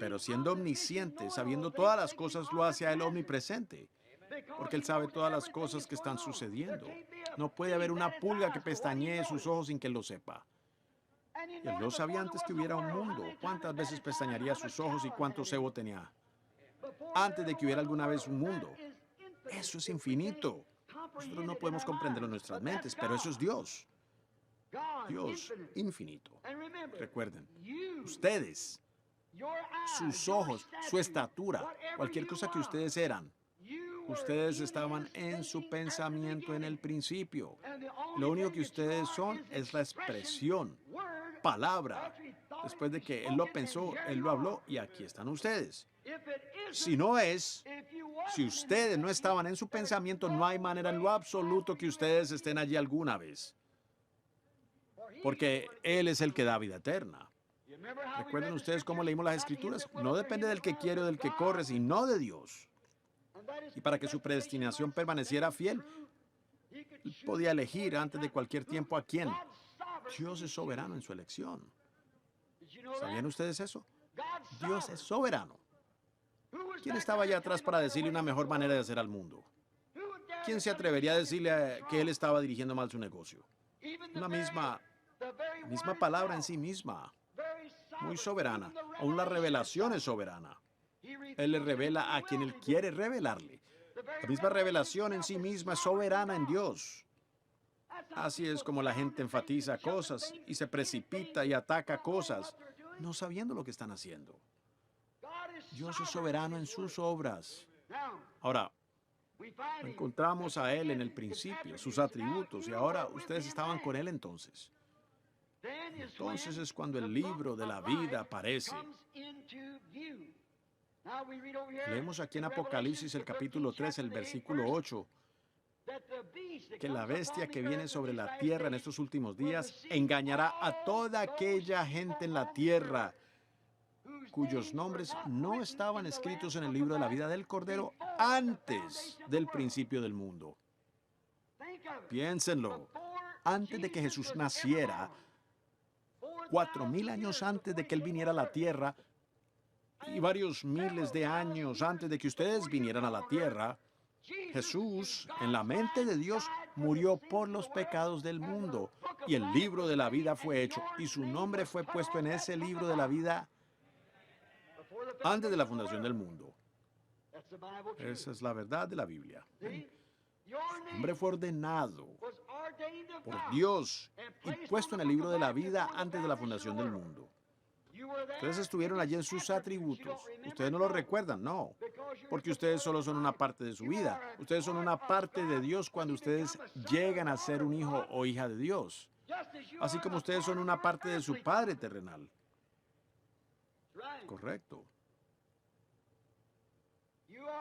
Pero siendo omnisciente, sabiendo todas las cosas, lo hace a Él omnipresente, porque Él sabe todas las cosas que están sucediendo. No puede haber una pulga que pestañee sus ojos sin que Él lo sepa. Y Él lo sabía antes que hubiera un mundo. ¿Cuántas veces pestañaría sus ojos y cuánto cebo tenía? Antes de que hubiera alguna vez un mundo. Eso es infinito. Nosotros no podemos comprenderlo en nuestras mentes, pero eso es Dios. Dios infinito. Recuerden, ustedes, sus ojos, su estatura, cualquier cosa que ustedes eran, ustedes estaban en su pensamiento en el principio. Lo único que ustedes son es la expresión, palabra. Después de que Él lo pensó, Él lo habló y aquí están ustedes. Si no es, si ustedes no estaban en su pensamiento, no hay manera en lo absoluto que ustedes estén allí alguna vez. Porque Él es el que da vida eterna. ¿Recuerden ustedes cómo leímos las Escrituras? No depende del que quiere o del que corre, sino de Dios. Y para que su predestinación permaneciera fiel, Él podía elegir antes de cualquier tiempo a quién. Dios es soberano en su elección. ¿Sabían ustedes eso? Dios es soberano. ¿Quién estaba allá atrás para decirle una mejor manera de hacer al mundo? ¿Quién se atrevería a decirle que él estaba dirigiendo mal su negocio? Una misma palabra en sí misma, muy soberana. Aún la revelación es soberana. Él le revela a quien Él quiere revelarle. La misma revelación en sí misma es soberana en Dios. Así es como la gente enfatiza cosas y se precipita y ataca cosas, no sabiendo lo que están haciendo. Dios es soberano en sus obras. Ahora, encontramos a Él en el principio, sus atributos, y ahora ustedes estaban con Él entonces. Entonces es cuando el libro de la vida aparece. Leemos aquí en Apocalipsis el capítulo 3, el versículo 8, que la bestia que viene sobre la tierra en estos últimos días engañará a toda aquella gente en la tierra cuyos nombres no estaban escritos en el libro de la vida del Cordero antes del principio del mundo. Piénsenlo. Antes de que Jesús naciera, 4,000 años antes de que Él viniera a la tierra, y varios miles de años antes de que ustedes vinieran a la tierra, Jesús, en la mente de Dios, murió por los pecados del mundo. Y el libro de la vida fue hecho, y su nombre fue puesto en ese libro de la vida antes de la fundación del mundo. Esa es la verdad de la Biblia. Su nombre fue ordenado por Dios y puesto en el libro de la vida antes de la fundación del mundo. Ustedes estuvieron allí en sus atributos. Ustedes no lo recuerdan, no. Porque ustedes solo son una parte de su vida. Ustedes son una parte de Dios cuando ustedes llegan a ser un hijo o hija de Dios. Así como ustedes son una parte de su Padre terrenal. Correcto.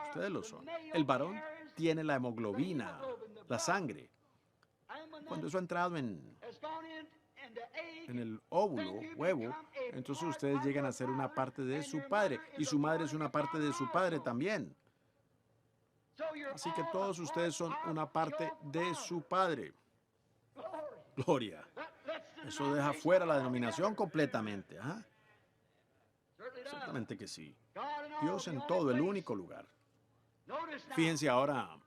Ustedes lo son. El varón tiene la hemoglobina, la sangre. Cuando eso ha entrado en el óvulo, huevo, entonces ustedes llegan a ser una parte de su padre y su madre es una parte de su padre también. Así que todos ustedes son una parte de su padre. Gloria. Eso deja fuera la denominación completamente. ¿Ah? Ciertamente que sí. Dios en todo, el único lugar. Fíjense ahora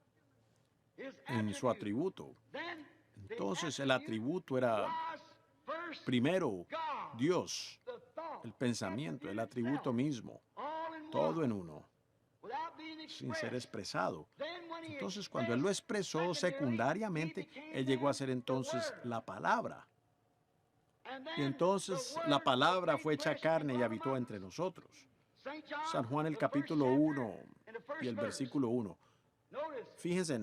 en su atributo. Entonces el atributo era primero Dios, el pensamiento, el atributo mismo, todo en uno, sin ser expresado. Entonces cuando Él lo expresó secundariamente, Él llegó a ser entonces la palabra. Y entonces la palabra fue hecha carne y habitó entre nosotros. San Juan el capítulo 1 y el versículo 1. Fíjense,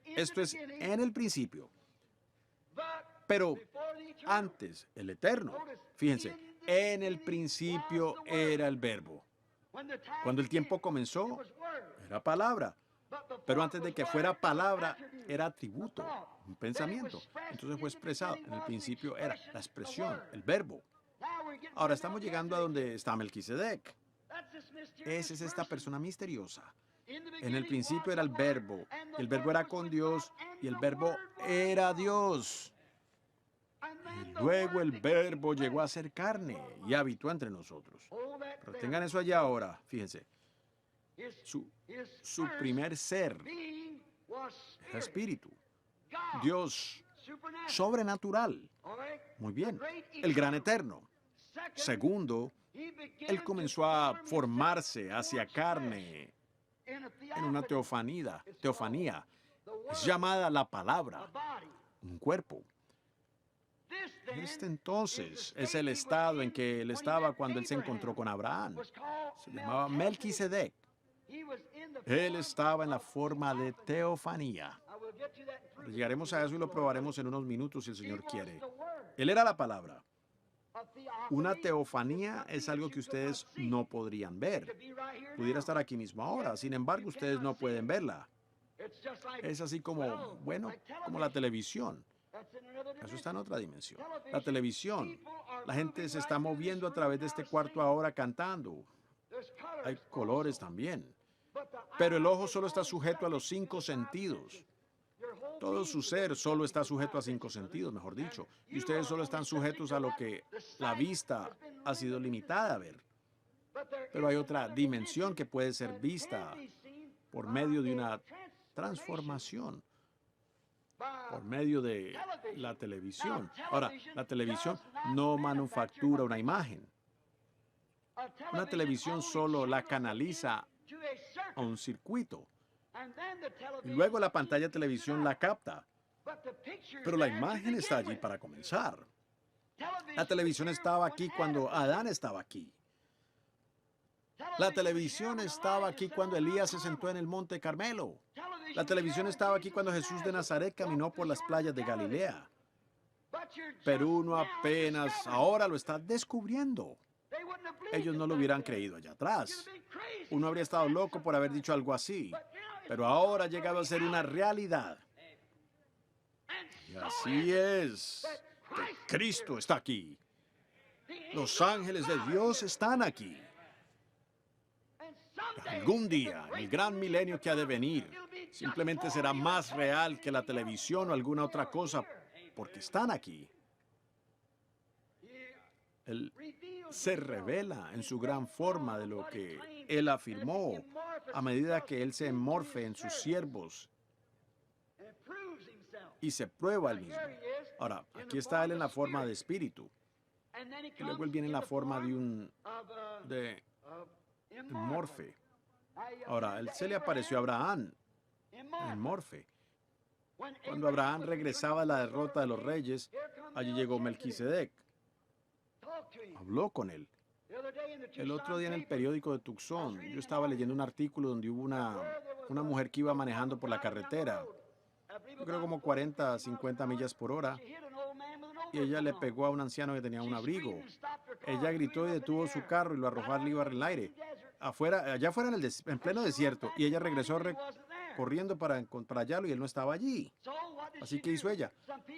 esto es en el principio. Pero antes, el eterno. Fíjense, en el principio era el verbo. Cuando el tiempo comenzó, era palabra. Pero antes de que fuera palabra, era atributo, un pensamiento. Entonces fue expresado. En el principio era la expresión, el verbo. Ahora estamos llegando a donde está Melquisedec. Esa es esta persona misteriosa. En el principio era el verbo, y el verbo era con Dios, y el verbo era Dios. Y luego el Verbo llegó a ser carne y habitó entre nosotros. Pero tengan eso allá ahora, fíjense. Su, su primer ser era espíritu. Dios sobrenatural. Muy bien. El gran eterno. Segundo, Él comenzó a formarse hacia carne en una teofanía. Es llamada la palabra, un cuerpo. Este entonces es el estado en que él estaba cuando él se encontró con Abraham. Se llamaba Melquisedec. Él estaba en la forma de teofanía. Llegaremos a eso y lo probaremos en unos minutos si el Señor quiere. Él era la palabra. Una teofanía es algo que ustedes no podrían ver. Pudiera estar aquí mismo ahora, sin embargo, ustedes no pueden verla. Es así como, bueno, como la televisión. Eso está en otra dimensión. La televisión. La gente se está moviendo a través de este cuarto ahora cantando. Hay colores también. Pero el ojo solo está sujeto a los 5 sentidos. Todo su ser solo está sujeto a 5 sentidos, mejor dicho. Y ustedes solo están sujetos a lo que la vista ha sido limitada a ver. Pero hay otra dimensión que puede ser vista por medio de una transformación, por medio de la televisión. Ahora, la televisión no manufactura una imagen. Una televisión solo la canaliza a un circuito. Y luego la pantalla de televisión la capta. Pero la imagen está allí para comenzar. La televisión estaba aquí cuando Adán estaba aquí. La televisión estaba aquí cuando Elías se sentó en el monte Carmelo. La televisión estaba aquí cuando Jesús de Nazaret caminó por las playas de Galilea. Pero uno apenas ahora lo está descubriendo. Ellos no lo hubieran creído allá atrás. Uno habría estado loco por haber dicho algo así. Pero ahora ha llegado a ser una realidad. Y así es. Que Cristo está aquí. Los ángeles de Dios están aquí. Algún día, en el gran milenio que ha de venir, simplemente será más real que la televisión o alguna otra cosa, porque están aquí. Él se revela en su gran forma de lo que Él afirmó a medida que Él se morfe en sus siervos y se prueba Él mismo. Ahora, aquí está Él en la forma de espíritu. Y luego Él viene en la forma de un morfe. Ahora, Él se le apareció a Abraham en morfe. Cuando Abraham regresaba de la derrota de los reyes, allí llegó Melquisedec. Habló con él. El otro día en el periódico de Tucson, yo estaba leyendo un artículo donde hubo una mujer que iba manejando por la carretera, yo creo como 40, 50 millas por hora, y ella le pegó a un anciano que tenía un abrigo. Ella gritó y detuvo su carro y lo arrojó al aire, allá afuera en pleno desierto, y ella regresó corriendo para hallarlo y él no estaba allí. Así que hizo ella.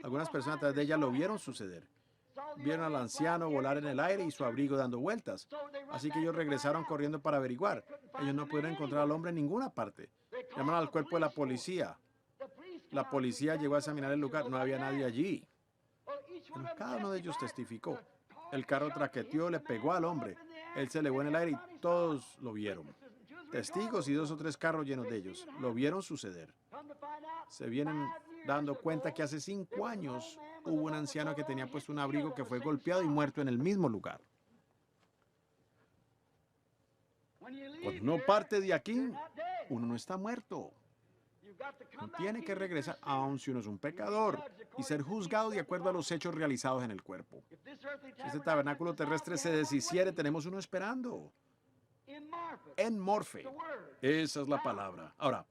Algunas personas atrás de ella lo vieron suceder. Vieron al anciano volar en el aire y su abrigo dando vueltas. Así que ellos regresaron corriendo para averiguar. Ellos no pudieron encontrar al hombre en ninguna parte. Llamaron al cuerpo de la policía. La policía llegó a examinar el lugar. No había nadie allí. Bueno, cada uno de ellos testificó. El carro traqueteó, le pegó al hombre. Él se elevó en el aire y todos lo vieron. Testigos y 2 o 3 carros llenos de ellos. Lo vieron suceder. Se vienen dando cuenta que hace 5 años hubo un anciano que tenía puesto un abrigo que fue golpeado y muerto en el mismo lugar. Cuando uno parte de aquí, uno no está muerto. Uno tiene que regresar, aun si uno es un pecador, y ser juzgado de acuerdo a los hechos realizados en el cuerpo. Si este tabernáculo terrestre se deshiciere, tenemos uno esperando. En morfe. Esa es la palabra. Ahora,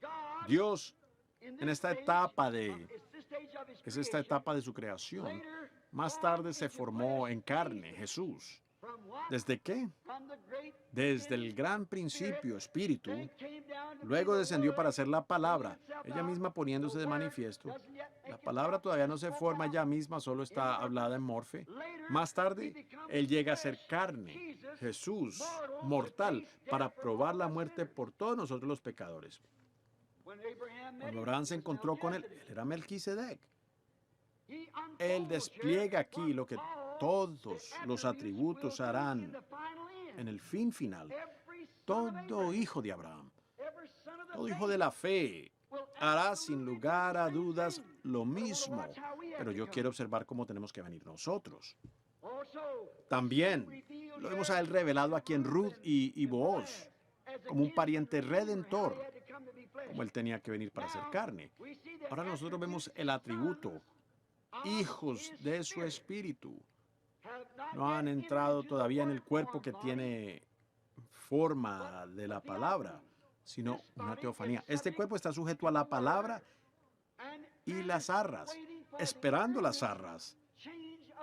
Dios, en esta etapa es esta etapa de su creación, más tarde se formó en carne, Jesús. ¿Desde qué? Desde el gran principio, espíritu, luego descendió para ser la palabra, ella misma poniéndose de manifiesto. La palabra todavía no se forma ella misma, solo está hablada en morfe. Más tarde, Él llega a ser carne, Jesús, mortal, para probar la muerte por todos nosotros los pecadores. Cuando Abraham se encontró con él era Melquisedec. Él despliega aquí lo que todos los atributos harán en el fin final. Todo hijo de Abraham, todo hijo de la fe, hará sin lugar a dudas lo mismo. Pero yo quiero observar cómo tenemos que venir nosotros. También lo vemos a él revelado aquí en Ruth y Booz, como un pariente redentor, como él tenía que venir para hacer carne. Ahora nosotros vemos el atributo, hijos de su espíritu. No han entrado todavía en el cuerpo que tiene forma de la palabra, sino una teofanía. Este cuerpo está sujeto a la palabra y las arras, esperando las arras,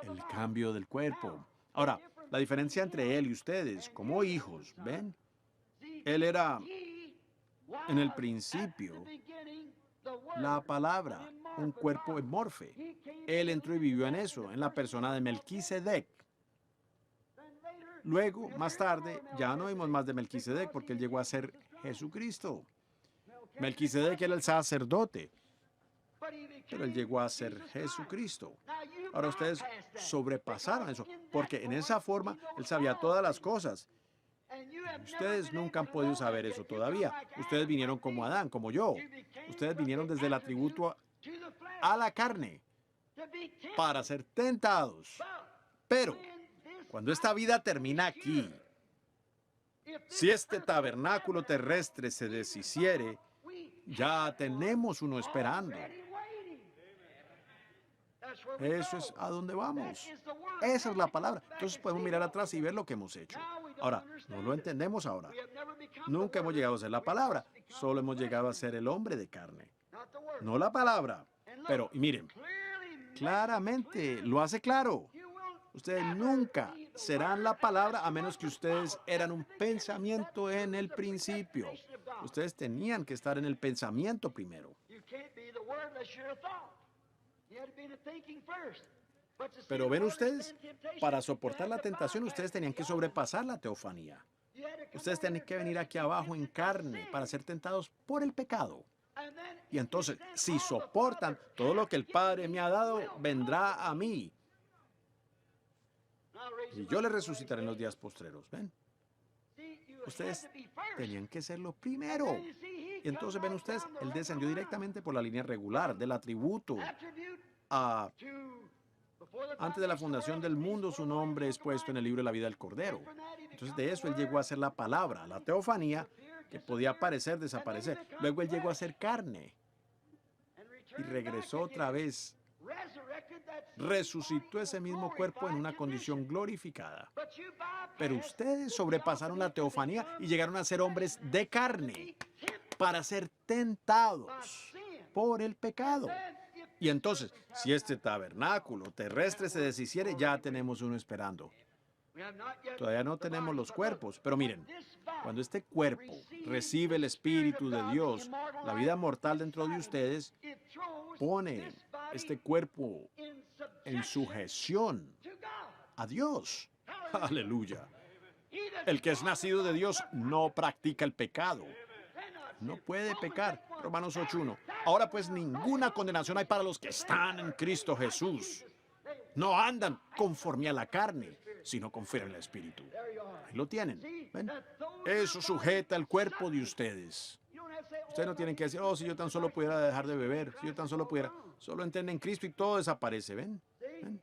el cambio del cuerpo. Ahora, la diferencia entre él y ustedes, como hijos, ¿ven? Él era, en el principio, la palabra, un cuerpo morfe. Él entró y vivió en eso, en la persona de Melquisedec. Luego, más tarde, ya no vimos más de Melquisedec porque él llegó a ser Jesucristo. Melquisedec era el sacerdote, pero él llegó a ser Jesucristo. Ahora ustedes sobrepasaron eso, porque en esa forma él sabía todas las cosas. Ustedes nunca han podido saber eso todavía. Ustedes vinieron como Adán, como yo. Ustedes vinieron desde el atributo a la carne para ser tentados. Pero cuando esta vida termina aquí, si este tabernáculo terrestre se deshiciere, ya tenemos uno esperando. Eso es a donde vamos. Esa es la palabra. Entonces podemos mirar atrás y ver lo que hemos hecho. Ahora, no lo entendemos ahora. Nunca hemos llegado a ser la palabra. Solo hemos llegado a ser el hombre de carne. No la palabra. Pero, y miren, claramente lo hace claro. Ustedes nunca serán la palabra a menos que ustedes eran un pensamiento en el principio. Ustedes tenían que estar en el pensamiento primero. Pero ven ustedes, para soportar la tentación, ustedes tenían que sobrepasar la teofanía. Ustedes tenían que venir aquí abajo en carne para ser tentados por el pecado. Y entonces, si soportan todo lo que el Padre me ha dado, vendrá a mí. Y yo le resucitaré en los días postreros. ¿Ven? Ustedes tenían que serlo primero. Y entonces ven ustedes, él descendió directamente por la línea regular del atributo. Antes de la fundación del mundo, su nombre es puesto en el libro de la vida del Cordero. Entonces de eso él llegó a ser la palabra, la teofanía, que podía aparecer, desaparecer. Luego él llegó a ser carne y regresó otra vez. Resucitó ese mismo cuerpo en una condición glorificada. Pero ustedes sobrepasaron la teofanía y llegaron a ser hombres de carne para ser tentados por el pecado. Y entonces, si este tabernáculo terrestre se deshiciere, ya tenemos uno esperando. Todavía no tenemos los cuerpos, pero miren, cuando este cuerpo recibe el Espíritu de Dios, la vida mortal dentro de ustedes, pone este cuerpo en sujeción a Dios. Aleluya. El que es nacido de Dios no practica el pecado. No puede pecar. Romanos 8:1. Ahora pues ninguna condenación hay para los que están en Cristo Jesús. No andan conforme a la carne, sino conforme al Espíritu. Ahí lo tienen. ¿Ven? Eso sujeta el cuerpo de ustedes. Ustedes no tienen que decir, oh, si yo tan solo pudiera dejar de beber, si yo tan solo pudiera. Solo entienden Cristo y todo desaparece. ¿Ven? ¿Ven?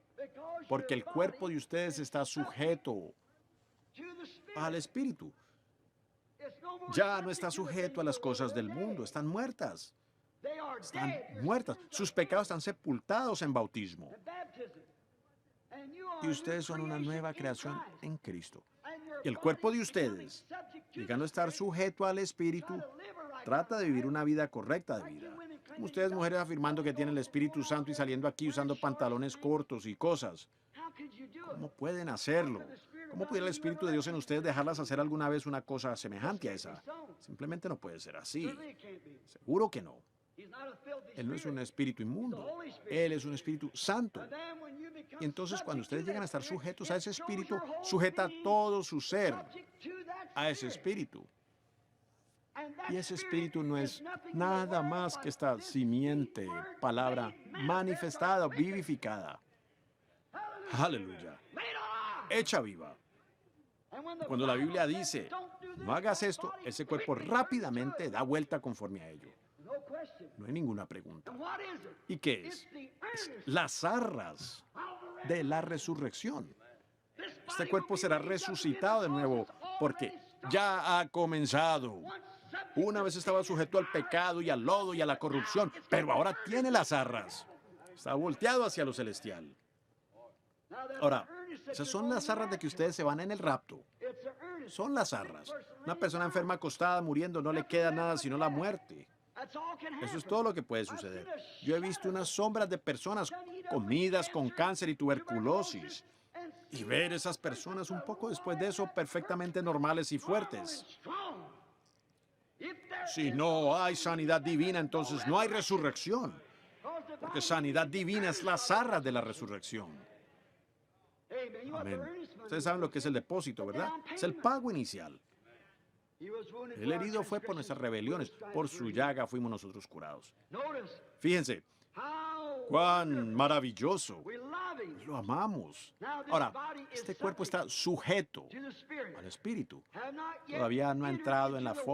Porque el cuerpo de ustedes está sujeto al Espíritu. Ya no está sujeto a las cosas del mundo. Están muertas. Están muertas. Sus pecados están sepultados en bautismo. Y ustedes son una nueva creación en Cristo. Y el cuerpo de ustedes, llegando a estar sujeto al Espíritu, trata de vivir una vida correcta de vida. Como ustedes mujeres afirmando que tienen el Espíritu Santo y saliendo aquí usando pantalones cortos y cosas. ¿Cómo pueden hacerlo? ¿Cómo pudiera el Espíritu de Dios en ustedes dejarlas hacer alguna vez una cosa semejante a esa? Simplemente no puede ser así. Seguro que no. Él no es un espíritu inmundo. Él es un espíritu santo. Y entonces cuando ustedes llegan a estar sujetos a ese espíritu, sujeta todo su ser a ese espíritu. Y ese espíritu no es nada más que esta simiente, palabra manifestada, vivificada. Aleluya. Hecha viva. Cuando la Biblia dice, no hagas esto, ese cuerpo rápidamente da vuelta conforme a ello. No hay ninguna pregunta. ¿Y qué es? Es las arras de la resurrección. Este cuerpo será resucitado de nuevo porque ya ha comenzado. Una vez estaba sujeto al pecado y al lodo y a la corrupción, pero ahora tiene las arras. Está volteado hacia lo celestial. Ahora, esas son las arras de que ustedes se van en el rapto. Son las arras. Una persona enferma acostada, muriendo, no le queda nada sino la muerte. Eso es todo lo que puede suceder. Yo he visto unas sombras de personas comidas con cáncer y tuberculosis. Y ver esas personas un poco después de eso perfectamente normales y fuertes. Si no hay sanidad divina, entonces no hay resurrección. Porque sanidad divina es las arras de la resurrección. Amén. Ustedes saben lo que es el depósito, ¿verdad? Es el pago inicial. El herido fue por nuestras rebeliones, por su llaga fuimos nosotros curados. Fíjense, cuán maravilloso. Lo amamos. Ahora, este cuerpo está sujeto al Espíritu. Todavía no ha entrado en la forma